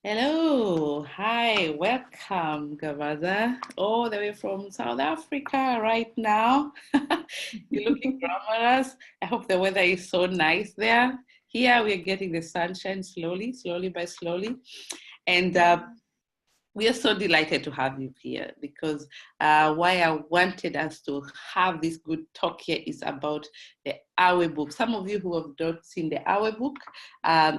Hello, hi, welcome, Gavaza, all the way from South Africa right now. You're looking glamorous. I hope the weather is so nice there. Here we're getting the sunshine slowly, slowly by slowly. And we are so delighted to have you here because why I wanted us to have this good talk here is about the AWE book. Some of you who have not seen the AWE book,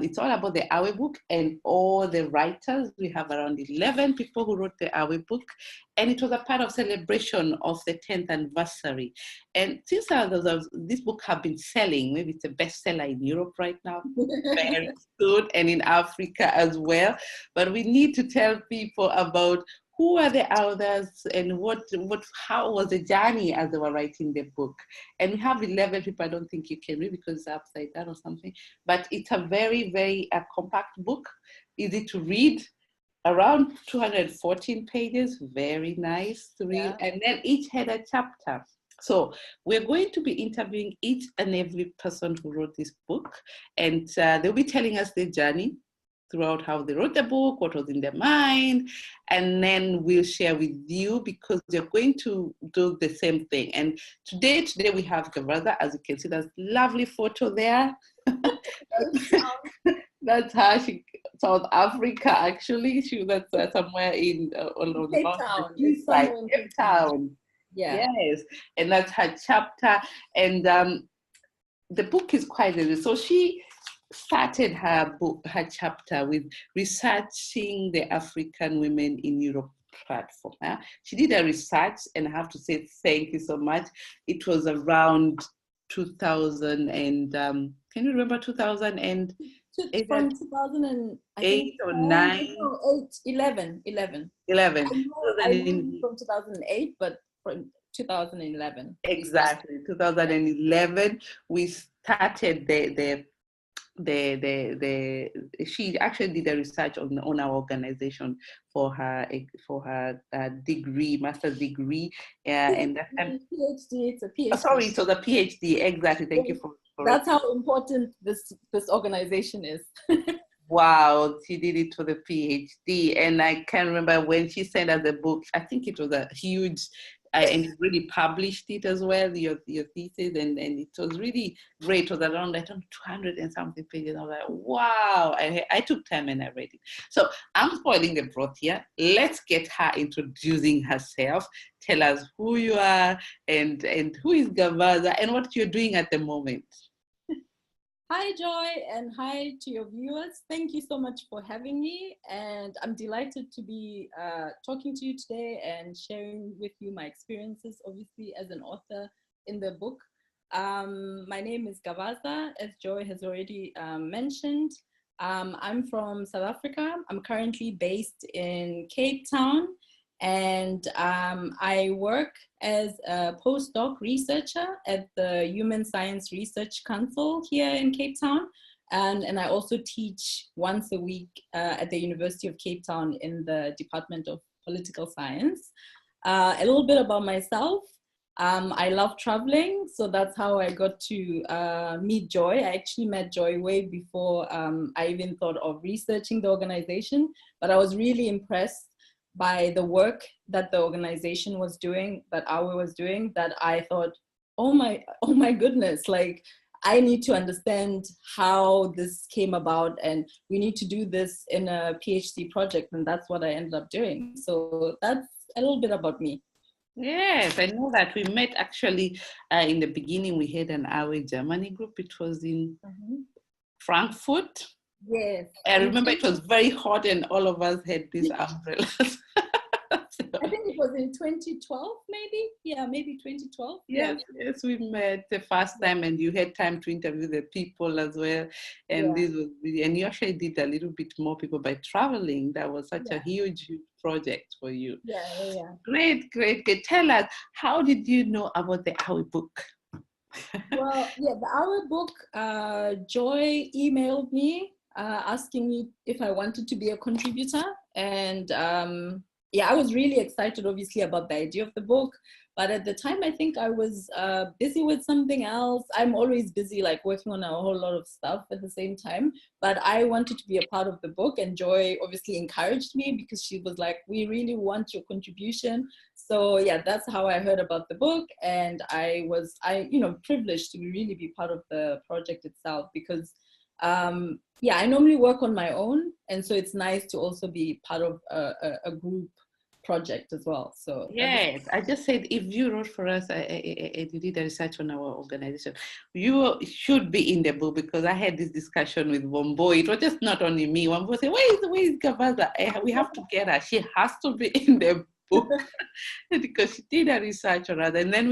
it's all about the AWE book and all the writers. We have around 11 people who wrote the AWE book, and it was a part of celebration of the 10th anniversary. And since this book have been selling, maybe it's a bestseller in Europe right now, very soon, and in Africa as well. But we need to tell people about who are the authors and how was the journey as they were writing the book. And we have 11 people. I don't think you can read because it's upside down or something, but it's a very, very compact book, easy to read, around 214 pages, very nice to read. Yeah. And then each had a chapter. So we're going to be interviewing each and every person who wrote this book, and they'll be telling us their journey throughout how they wrote the book, what was in their mind, and then we'll share with you because they're going to do the same thing. And today we have Gavaza, as you can see, that's lovely photo there. That's how she, South Africa, actually. That's somewhere in Cape Town. Cape Town. Yeah. Yes, and that's her chapter. And the book is quite good. So she started her chapter with researching the African women in Europe platform. She did a research, and I have to say thank you so much. It was around 2000 and can you remember 2008? From 2008 or 9? No, 11. 11. I moved from 2008, but from 2011. Exactly, 2011. We started she actually did a research on our organization for her degree, master's degree, and that time, PhD. It's a PhD. Sorry, so the PhD, exactly. Thank you for that's how important this organization is. Wow, she did it for the PhD, and I can remember when she sent us the book. I think it was a huge. And you really published it as well, your thesis, and it was really great. It was around, I don't know, 200 and something pages. I was like, wow, I took time and I read it. So I'm spoiling the broth here. Let's get her introducing herself. Tell us who you are and who is Gavaza and what you're doing at the moment. Hi, Joy, and hi to your viewers. Thank you so much for having me. And I'm delighted to be talking to you today and sharing with you my experiences, obviously, as an author in the book. My name is Gavaza, as Joy has already mentioned. I'm from South Africa. I'm currently based in Cape Town. And I work as a postdoc researcher at the Human Science Research Council here in Cape Town. And I also teach once a week at the University of Cape Town in the Department of Political Science. A little bit about myself. I love traveling, so that's how I got to meet Joy. I actually met Joy way before I even thought of researching the organization, but I was really impressed by the work that the organization was doing, that AWE was doing, that I thought, oh my goodness, like I need to understand how this came about, and we need to do this in a PhD project, and that's what I ended up doing. So that's a little bit about me. Yes, I know that we met actually in the beginning. We had an AWE Germany group. It was in Frankfurt. Yes. I remember it was very hot and all of us had these umbrellas. I think it was in 2012, maybe? Yeah, maybe 2012. Yes, yes, we met the first time and you had time to interview the people as well. And this was really, and you actually did a little bit more people by traveling. That was such a huge project for you. Yeah. Great. Tell us, how did you know about the AWE book? Well, the AWE book, Joy emailed me asking me if I wanted to be a contributor. And yeah, I was really excited, obviously, about the idea of the book. But at the time, I think I was busy with something else. I'm always busy, like working on a whole lot of stuff at the same time. But I wanted to be a part of the book, and Joy obviously encouraged me because she was like, "We really want your contribution." So yeah, that's how I heard about the book, and privileged to really be part of the project itself because. Yeah, I normally work on my own, and so it's nice to also be part of a group project as well. So Yes, I just said if you wrote for us and you did the research on our organization, you should be in the book because I had this discussion with Wombo. It was just not only me. Wombo said, where is Gavaza? We have to get her. She has to be in the book because she did a research on her. And then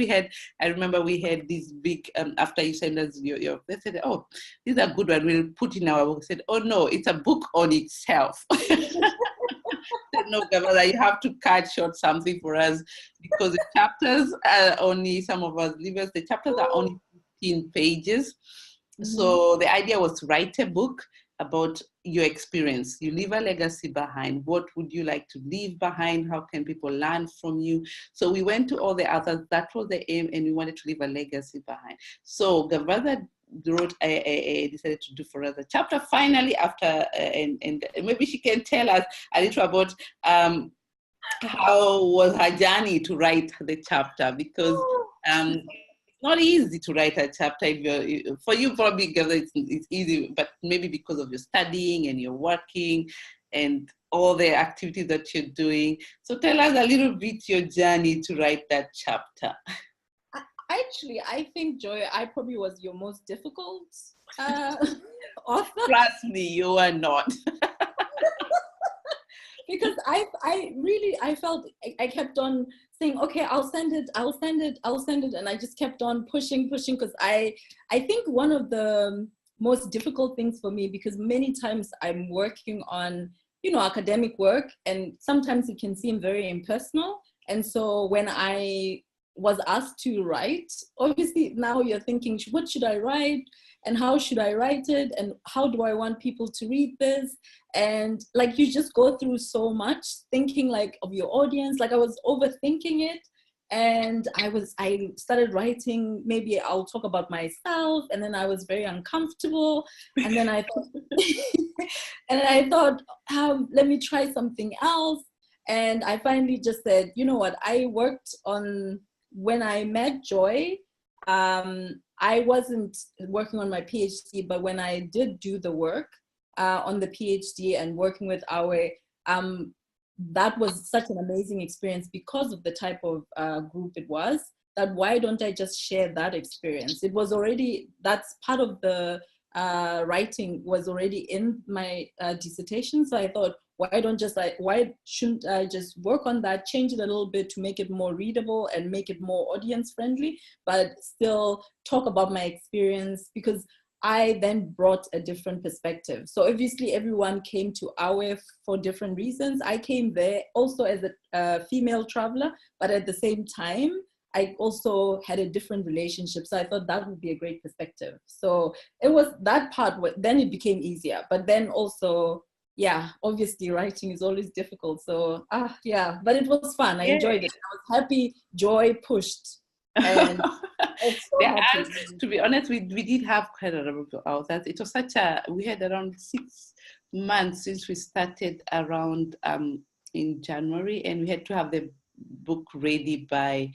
I remember we had this big, after you sent us they said, oh, this is a good one. We'll put in our book. I said, oh no, it's a book on itself. No, Gavaza, you have to cut short something for us because the chapters are only, some of us leavers, the chapters are only 15 pages. Mm-hmm. So the idea was to write a book about your experience. You leave a legacy behind. What would you like to leave behind? How can people learn from you? So we went to all the others. That was the aim, and we wanted to leave a legacy behind. So Gavaza wrote decided to do for us a chapter finally after and maybe she can tell us a little about how was her journey to write the chapter, because it's not easy to write a chapter. For you probably it's easy, but maybe because of your studying and you're working and all the activities that you're doing. So tell us a little bit your journey to write that chapter. Actually, I think, Joy, I probably was your most difficult author. Trust me, you are not. Because I felt I kept on saying, okay, I'll send it, and I just kept on pushing because I think one of the most difficult things for me, because many times I'm working on academic work, and sometimes it can seem very impersonal, and so when I was asked to write, obviously now you're thinking, what should I write and how should I write it and how do I want people to read this? And like you just go through so much thinking like of your audience. Like I was overthinking it, and I started writing, maybe I'll talk about myself, and then I was very uncomfortable, and then I thought let me try something else. And I finally just said, you know what, I worked on, when I met Joy, I wasn't working on my PhD, but when I did do the work on the PhD and working with AWE, that was such an amazing experience because of the type of group it was, that why don't I just share that experience? It was already, that's part of the writing was already in my dissertation. So I thought, why shouldn't I just work on that, change it a little bit to make it more readable and make it more audience friendly, but still talk about my experience, because I then brought a different perspective. So obviously everyone came to AWE for different reasons. I came there also as a female traveler, but at the same time, I also had a different relationship. So I thought that would be a great perspective. So it was that part, then it became easier. But then also, yeah, obviously writing is always difficult. So yeah, but it was fun. I enjoyed it. I was happy Joy pushed. And so to be honest, we did have quite a number of authors. It was we had around 6 months since we started around in January, and we had to have the book ready by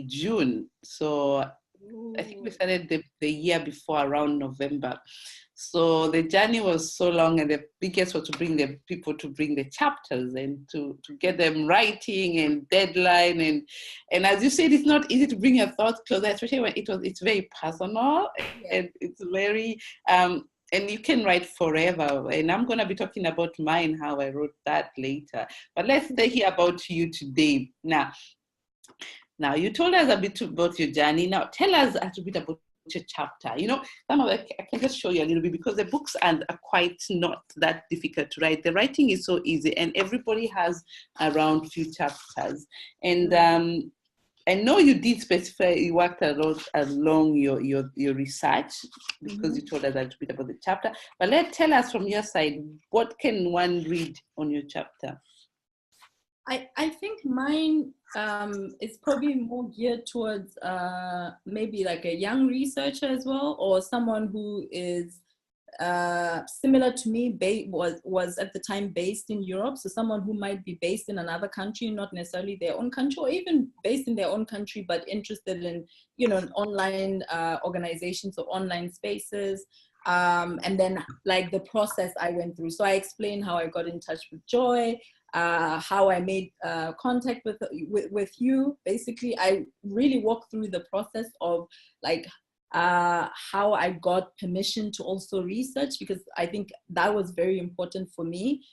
June. So I think we started the year before, around November. So the journey was so long, and the biggest was to bring the people to bring the chapters and to get them writing and deadline. And as you said, it's not easy to bring your thoughts closer, especially when it's very personal, and it's very, and you can write forever. And I'm going to be talking about mine, how I wrote that later. But let's hear about you today. Now, you told us a bit about your journey. Now, tell us a little bit about your chapter. Some of it, I can just show you a little bit, because the books are quite not that difficult to write. The writing is so easy, and everybody has around few chapters. And I know you did specify, you worked a lot along your research, because you told us a little bit about the chapter. But tell us from your side, what can one read on your chapter? I think mine is probably more geared towards maybe like a young researcher as well, or someone who is similar to me, was at the time based in Europe. So someone who might be based in another country, not necessarily their own country, or even based in their own country, but interested in, you know, online organizations or online spaces. And then like the process I went through. So I explained how I got in touch with Joy, how I made contact with you. Basically, I really walked through the process of like how I got permission to also research, because I think that was very important for me.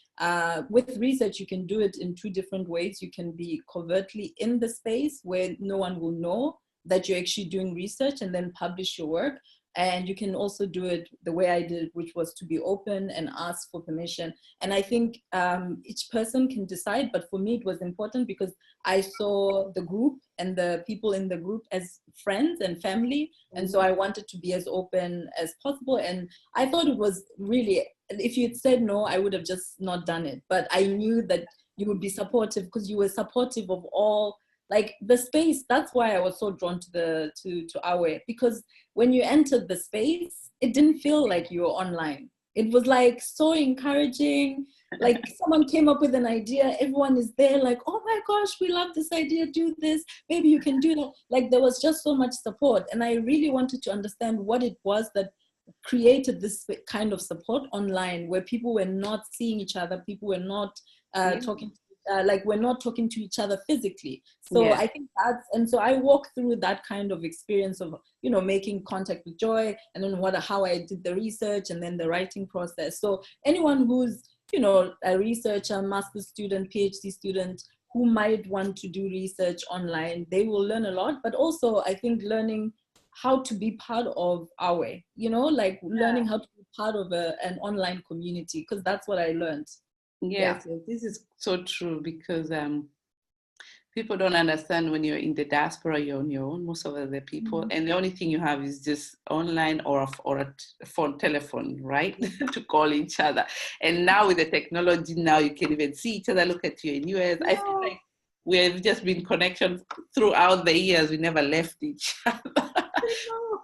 With research, you can do it in two different ways. You can be covertly in the space where no one will know that you're actually doing research and then publish your work. And you can also do it the way I did, which was to be open and ask for permission. And I think each person can decide, but for me it was important because I saw the group and the people in the group as friends and family. And so I wanted to be as open as possible. And I thought it was really, if you'd said no, I would have just not done it. But I knew that you would be supportive because you were supportive of all, like the space. That's why I was so drawn to AWE, because when you entered the space, it didn't feel like you were online. It was like so encouraging. Like someone came up with an idea, everyone is there like, oh my gosh, we love this idea, do this, maybe you can do that. Like there was just so much support. And I really wanted to understand what it was that created this kind of support online, where people were not seeing each other, people were not talking like we're not talking to each other physically. So I think that's, and so I walked through that kind of experience of, you know, making contact with Joy, and then how I did the research and then the writing process. So anyone who's, you know, a researcher, master's student, PhD student, who might want to do research online, they will learn a lot. But also I think learning how to be part of AWE, you know, like learning how to be part of an online community, because that's what I learned. Yes, this is so true, because people don't understand when you're in the diaspora, you're on your own, most of the people, and the only thing you have is just online or a phone, telephone, right? To call each other. And now with the technology, now you can even see each other, look at you in US. I feel like we've just been connections throughout the years. We never left each other.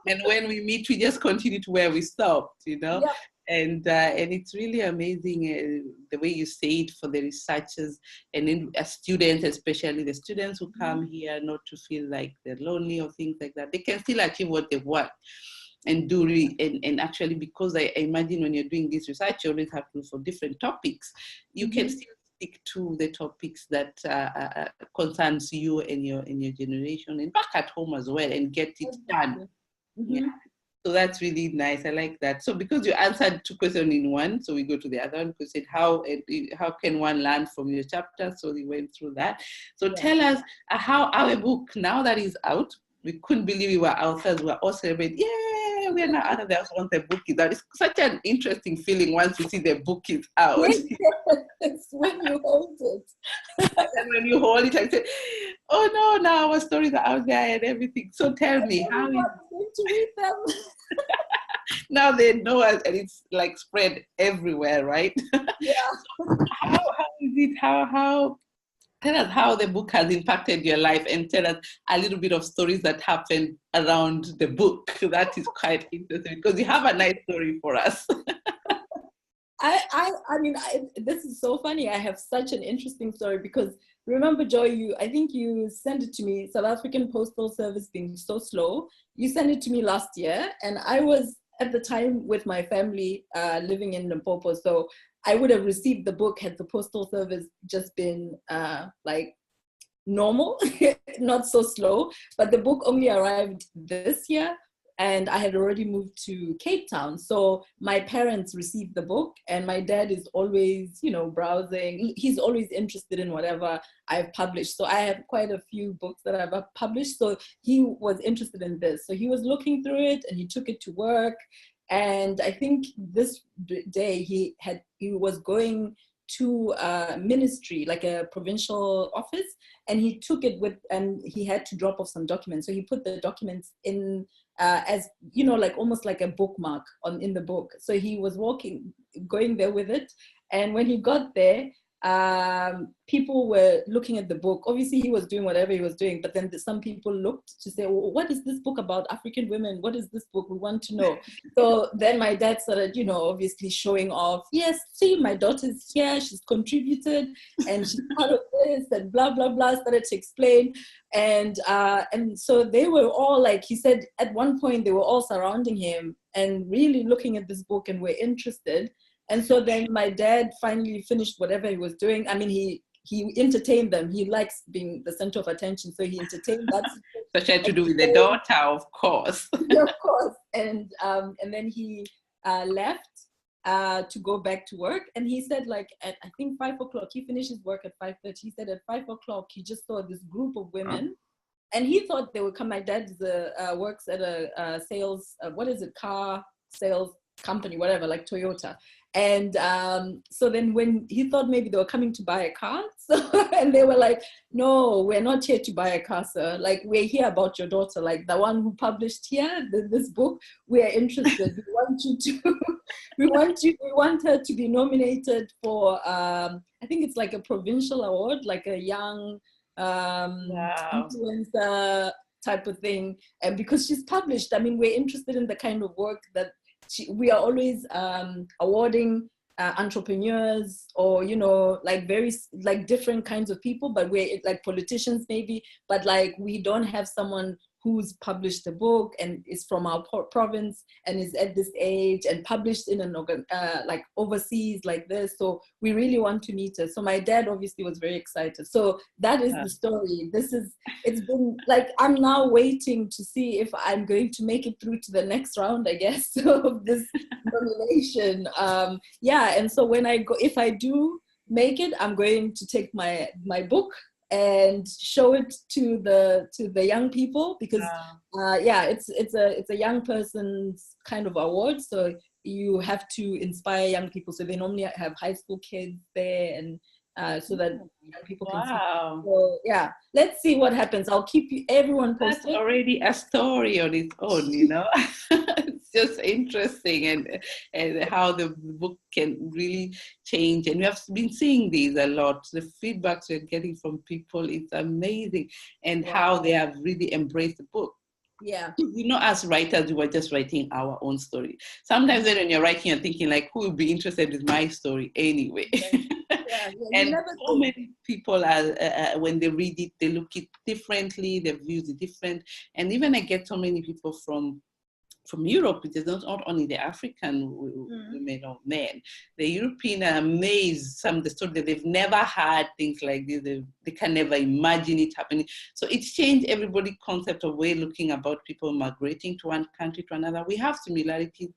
And when we meet, we just continue to where we stopped, you know? And it's really amazing the way you say it for the researchers and then students, especially the students who come here, not to feel like they're lonely or things like that. They can still achieve what they want and do and actually, because I imagine when you're doing this research, you always have to, for different topics, you can still stick to the topics that concerns you and your generation, and back at home as well, and get it done. Yeah. So that's really nice. I like that. So because you answered two questions in one, so we go to the other one, because it how can one learn from your chapter? So we went through that. So tell us how our book, now that is out, we couldn't believe we were authors. We were all celebrating. Yeah, we are now out of the house once the book is out. It's such an interesting feeling once you see the book is out. It's when you hold it. And when you hold it, I say, oh no, now our stories are out there and everything. So tell me, how is going to read them? Now they know us, and it's like spread everywhere, right? Yeah. How is it? How tell us how the book has impacted your life, and tell us a little bit of stories that happened around the book. That is quite interesting, because you have a nice story for us. I mean, this is so funny. I have such an interesting story, because remember, Joy, I think you sent it to me, South African Postal Service being so slow. You sent it to me last year, and I was at the time with my family living in Limpopo. So I would have received the book had the Postal Service just been like normal, not so slow. But the book only arrived this year, and I had already moved to Cape Town. So my parents received the book, and my dad is always, you know, browsing. He's always interested in whatever I've published. So I have quite a few books that I've published. So he was interested in this. So he was looking through it, and he took it to work. And I think this day he was going to a ministry, like a provincial office, and he took it with, and he had to drop off some documents. So he put the documents in as, you know, like almost like a bookmark in the book. So he was going there with it. And when he got there, people were looking at the book. Obviously, he was doing whatever he was doing, but then some people looked to say, well, what is this book about African women? What is this book? We want to know. So then my dad started, obviously showing off. Yes, see, my daughter's here. She's contributed and she's part of this and blah, blah, blah, started to explain. And so they were all like, he said at one point, they were all surrounding him and really looking at this book and were interested. And so then my dad finally finished whatever he was doing. I mean, he entertained them. He likes being the center of attention. So he entertained that. Such had to do with the daughter, of course. Yeah, of course. And then he left to go back to work. And he said, like, at I think 5 o'clock, he finished his work at 5:30. He said at 5 o'clock, he just saw this group of women. And he thought they would come. My dad works at a sales, car sales company, whatever, like Toyota. And so then when he thought maybe they were coming to buy a car, and they were like, no, we're not here to buy a car, sir. Like, we're here about your daughter, like the one who published here, this book. We are interested. We want you to, we want her to be nominated for, I think it's like a provincial award, like a young influencer type of thing. And because she's published, I mean, we're interested in the kind of work that we are always awarding entrepreneurs or, like very like different kinds of people, but we're like politicians maybe, but like we don't have someone who's published a book and is from our province and is at this age and published in an like overseas like this. So we really want to meet her. So my dad obviously was very excited. So that is the story. It's been like, I'm now waiting to see if I'm going to make it through to the next round, I guess, of this nomination. And so if I do make it, I'm going to take my book and show it to the young people, because it's a young person's kind of award, so you have to inspire young people. So they normally have high school kids there, and so that young people can see. So yeah, let's see what happens. I'll keep everyone posted. That's already a story on its own, It's just interesting, and how the book can really change. And we have been seeing these a lot. The feedbacks we're getting from people, it's amazing, and how they have really embraced the book. Yeah. As writers, we were just writing our own story. Sometimes when you're writing, you're thinking like, who will be interested with my story anyway? And so many people are, when they read it, they look it differently, their views are different. And even I get so many people from Europe, which is not only the African women or men. The European are amazed, some of the stories that they've never had things like this. They can never imagine it happening. So it's changed everybody's concept of way looking about people migrating to one country to another. We have similarities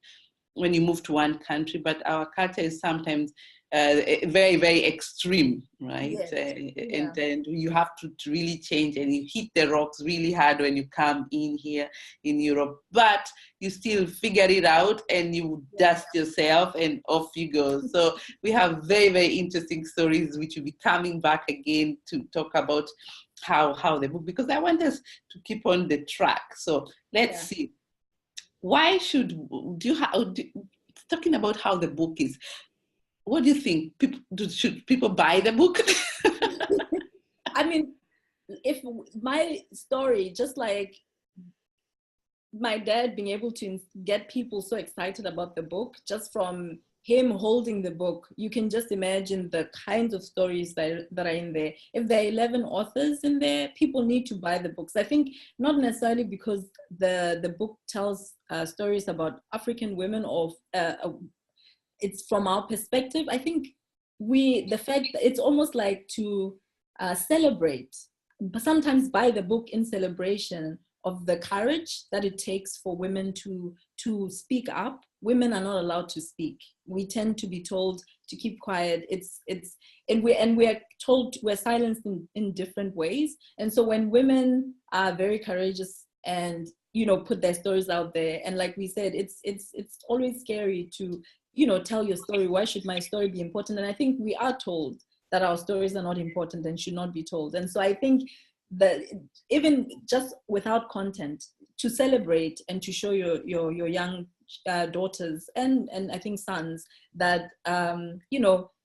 when you move to one country, but our culture is sometimes very, very extreme, right? Yes. And you have to really change, and you hit the rocks really hard when you come in here in Europe, but you still figure it out and you dust yourself and off you go. So we have very, very interesting stories which will be coming back again to talk about how the book, because I want us to keep on the track. So let's see. Why should talking about how the book is, what do you think? Should people buy the book? I mean, if my story, just like my dad being able to get people so excited about the book, just from him holding the book, you can just imagine the kinds of stories that are in there. If there are 11 authors in there, people need to buy the books. I think not necessarily because the book tells stories about African women, or it's from our perspective. I think the fact that it's almost like to celebrate, but sometimes buy the book in celebration of the courage that it takes for women to speak up. Women are not allowed to speak. We tend to be told to keep quiet. And we're told we're silenced in different ways. And so when women are very courageous and put their stories out there, and like we said, it's always scary to tell your story. Why should my story be important? And I think we are told that our stories are not important and should not be told. And so I think that even just without content, to celebrate and to show your young daughters and I think sons that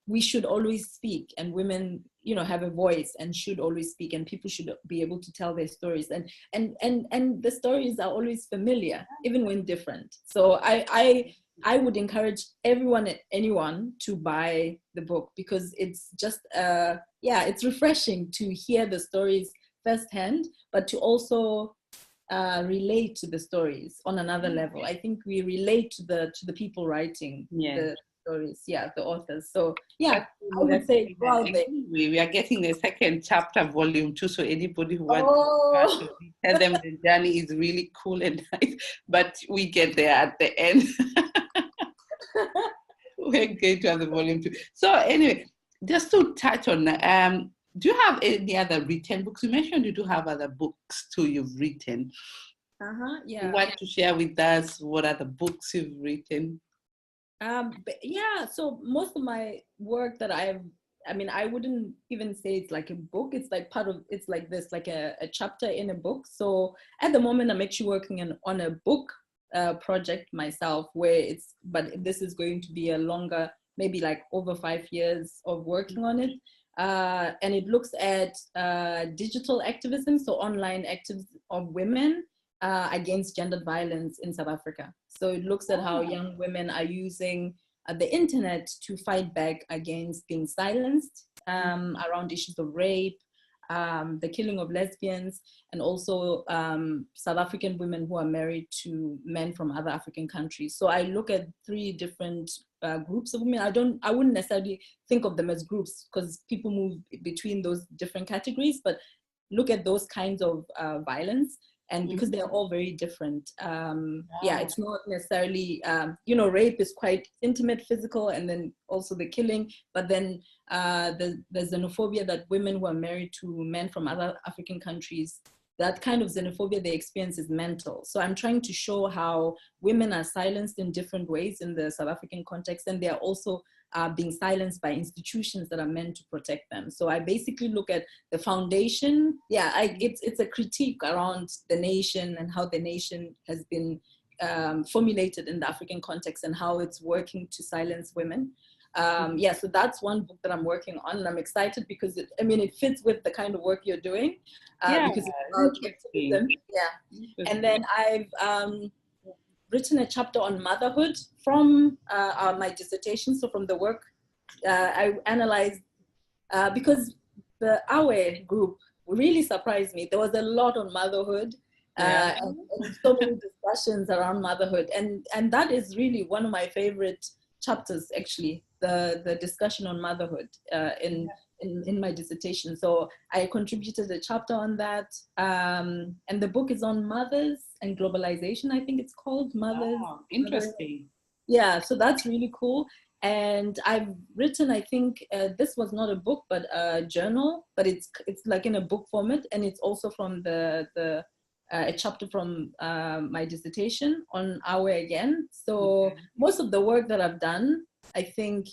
we should always speak, and women, you know, have a voice and should always speak, and people should be able to tell their stories, and the stories are always familiar even when different. So I would encourage everyone and anyone to buy the book, because it's just yeah, it's refreshing to hear the stories firsthand, but to also relate to the stories on another level. I think we relate to the people writing the stories, the authors. So yeah, I would say we are getting a second chapter, volume 2. So anybody who wants to tell them the journey is really cool and nice, but we get there at the end. We're going to have the volume 2. So anyway, just to touch on, do you have any other written books? You mentioned you do have other books too you've written. Yeah. You want to share with us what are the books you've written? Yeah, so most of my work that I wouldn't even say it's like a book. It's like it's like this, like a chapter in a book. So at the moment, I'm actually working on a book project myself, but this is going to be a longer, maybe like over 5 years of working on it. And it looks at digital activism, so online activism of women against gendered violence in South Africa. So it looks at how young women are using the internet to fight back against being silenced around issues of rape, the killing of lesbians, and also South African women who are married to men from other African countries. So I look at 3 different groups of women. I wouldn't necessarily think of them as groups, because people move between those different categories, but look at those kinds of violence. And because they're all very different, yeah, it's not necessarily, you know, rape is quite intimate, physical, and then also the killing. But then the xenophobia that women who are married to men from other African countries, that kind of xenophobia they experience is mental. So I'm trying to show how women are silenced in different ways in the South African context, and they are also being silenced by institutions that are meant to protect them. So I basically look at the foundation. Yeah, it's a critique around the nation and how the nation has been formulated in the African context and how it's working to silence women. Yeah, so that's one book that I'm working on, and I'm excited because it fits with the kind of work you're doing, because it's about activism. Yeah, and then I've written a chapter on motherhood from my dissertation. So from the work, I analyzed, because the AWE group really surprised me. There was a lot on motherhood, and so many discussions around motherhood. And that is really one of my favorite chapters, actually, the discussion on motherhood in my dissertation. So I contributed a chapter on that. And the book is on mothers and globalization. I think it's called Mothers. Oh, interesting. Yeah, so that's really cool. And I've written, I think this was not a book, but a journal, but it's like in a book format. And it's also from a chapter from my dissertation on AWE again. So most of the work that I've done, I think,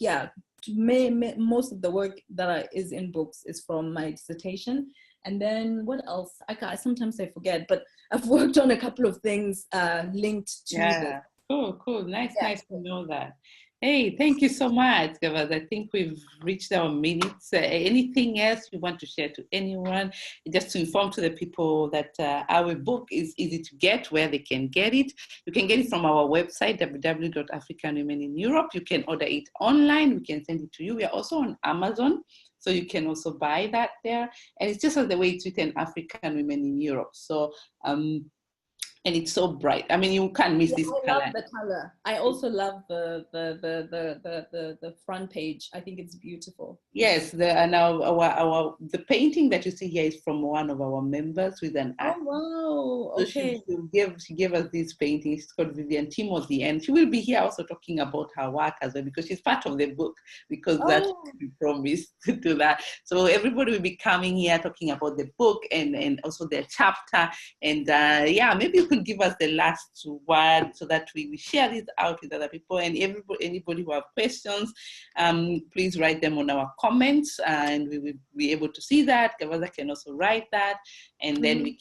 most of the work that is in books is from my dissertation. And then what else? Sometimes I forget, but I've worked on a couple of things linked to this. Cool. Nice to know that. Hey, thank you so much, Gavaza. I think we've reached our minutes. Anything else you want to share to anyone? Just to inform to the people that our book is easy to get, where they can get it. You can get it from our website, www.africanwomenineurope. You can order it online. We can send it to you. We are also on Amazon, so you can also buy that there. And it's just as the way it's written, African Women in Europe. So, and it's so bright. I mean, you can't miss this color. I love the color. I also love the front page. I think it's beautiful. Yes, the painting that you see here is from one of our members with an act. Oh, wow. Okay. So she gave us this painting. It's called Vivian Timothy, and she will be here also talking about her work as well, because she's part of the book, because that's what we promised to do that. So everybody will be coming here talking about the book and also their chapter. And maybe you could give us the last word so that we share this out with other people. And anybody who have questions, please write them on our comments, and we will be able to see that. Gavaza can also write that, and then we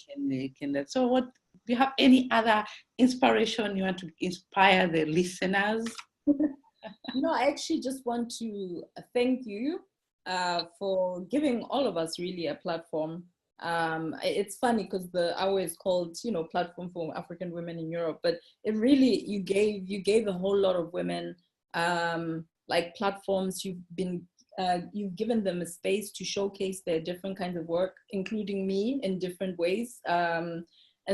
can. So, what do you have? Any other inspiration you want to inspire the listeners? I actually just want to thank you for giving all of us really a platform. It's funny because the hour is called, Platform for African Women in Europe, but it really, you gave a whole lot of women like platforms. You've given them a space to showcase their different kinds of work, including me in different ways. And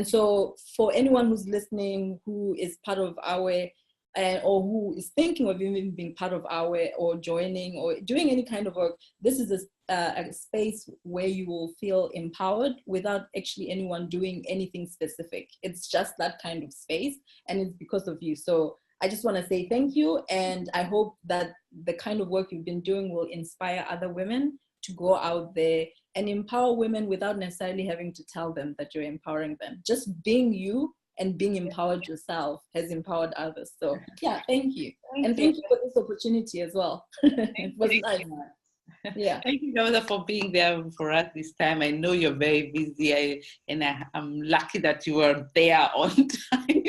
so for anyone who's listening, who is part of our or who is thinking of even being part of our or joining or doing any kind of work, this is a space where you will feel empowered without actually anyone doing anything specific. It's just that kind of space, and it's because of you. So I just want to say thank you, and I hope that the kind of work you've been doing will inspire other women to go out there and empower women without necessarily having to tell them that you're empowering them. Just being you and being empowered yourself has empowered others. So yeah, thank you. And thank you for this opportunity as well. It was nice. Yeah. Thank you, Gavaza, for being there for us this time. I know you're very busy, I'm lucky that you were there on time.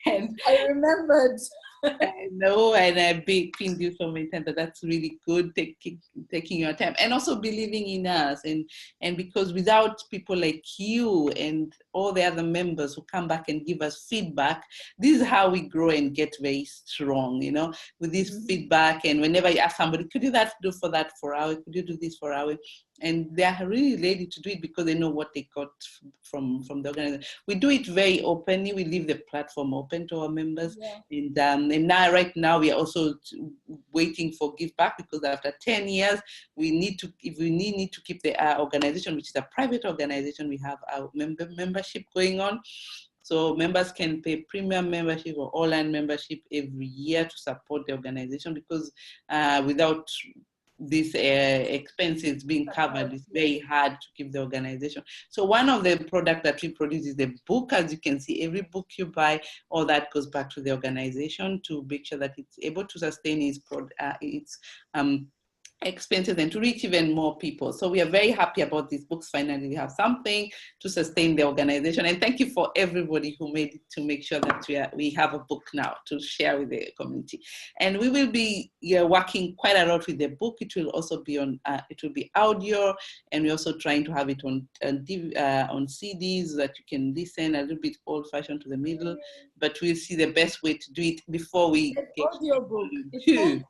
And I remembered. I know, and I've been pinged you so many times, but that's really good, taking your time and also believing in us. And because without people like you and all the other members who come back and give us feedback, this is how we grow and get very strong, with this feedback. And whenever you ask somebody, could you do that for our, could you do this for our, and they are really ready to do it because they know what they got from the organization. We do it very openly. We leave the platform open to our members. Yeah. And now, right now, we are also waiting for give back, because after 10 years, we need to keep the organization, which is a private organization. We have our membership going on. So members can pay premium membership or online membership every year to support the organization, because without these expenses being covered, it's very hard to keep the organization. So one of the products that we produce is the book. As you can see, every book you buy, all that goes back to the organization to make sure that it's able to sustain its expenses and to reach even more people. So we are very happy about these books. Finally, we have something to sustain the organization. And thank you for everybody who made it to make sure that we have a book now to share with the community. And we will be working quite a lot with the book. It will also be it will be audio, and we're also trying to have it on CDs so that you can listen, a little bit old-fashioned to the middle, but we'll see the best way to do it before we get audiobook. Is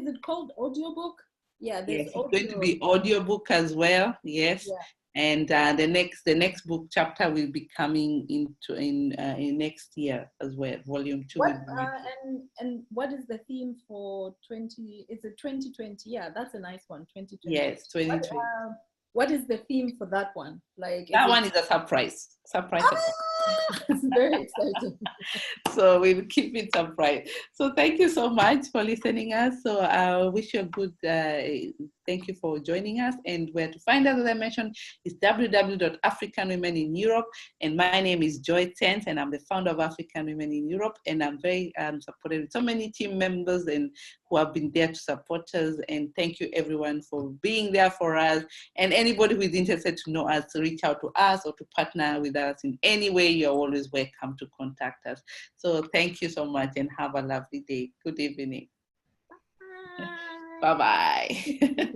it called audiobook? Yeah, yes, it's going to be audiobook as well. Yes, yeah. And the next book chapter will be coming in next year as well, volume 2. And what is the theme for 20? Is it 2020? Yeah, that's a nice one. 2020. Yes, 2020. What is the theme for that one? Like that one is a surprise. It's very exciting. So we will keep it surprise. So thank you so much for listening us. So I wish you a good, thank you for joining us. And where to find us, as I mentioned, is www.africanwomenineurope. And my name is Joy Zenz, and I'm the founder of African Women in Europe. And I'm very supported with so many team members and who have been there to support us. And thank you everyone for being there for us. And anybody who is interested to know us, to reach out to us or to partner with us in any way, you're always welcome to contact us. So thank you so much and have a lovely day. Good evening. Bye-bye.